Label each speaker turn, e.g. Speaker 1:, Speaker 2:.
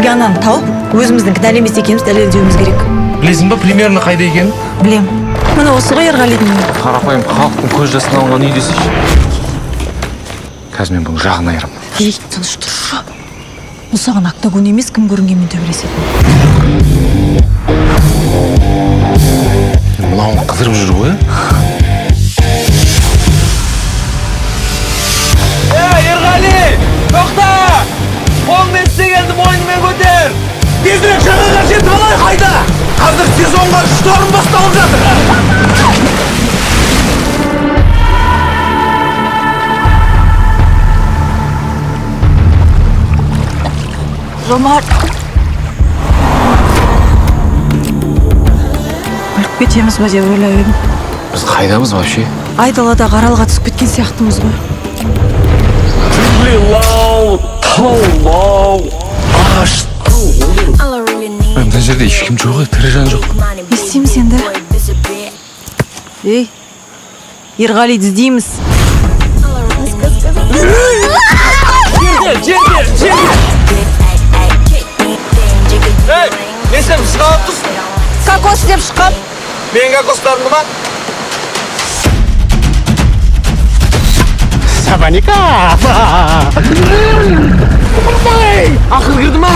Speaker 1: бізге ананы тауып, өзіміздің кінәлі емес екеніміз дәлелдеуіміз керек.
Speaker 2: Білесің ба, примерно қайда екен?
Speaker 1: Білем. Міне осы ғой Ерғалидың үйі.
Speaker 3: Қарапайым халықтың көз жасын алған үй десейші. Қазір мен бұның жағын айырам.
Speaker 1: Ей, тыныш тұршы. Бұл саған октагон емес, кім көрінгенмен төбелесетін.
Speaker 3: Мынауың қыдырып жүр ғой.
Speaker 2: Ерғали! Тоқта! Қолмен істегенді мойнымен көтер! Тезірек жағаға жетіп алайық қайда! Қазір сезонға шторм басталып жатыр!
Speaker 1: Жомарт! Өліп кетеміз ба деп ойлап едім.
Speaker 3: Біз қайдамыз вообще?
Speaker 1: Айдалада қаралға түсіп кеткен сияқтымыз ғой.
Speaker 3: Мына жерде ешкім жоқ, тірі жан жоқ.
Speaker 1: Не істейміз енді? Ей, Ерғалиді іздейміз.
Speaker 2: Жерде! Ей, не сен шығалып тұрсың?
Speaker 1: Кокос деп шыққап.
Speaker 2: Мен кокостарымды ма? Сабаника! Ақыл кірді ма?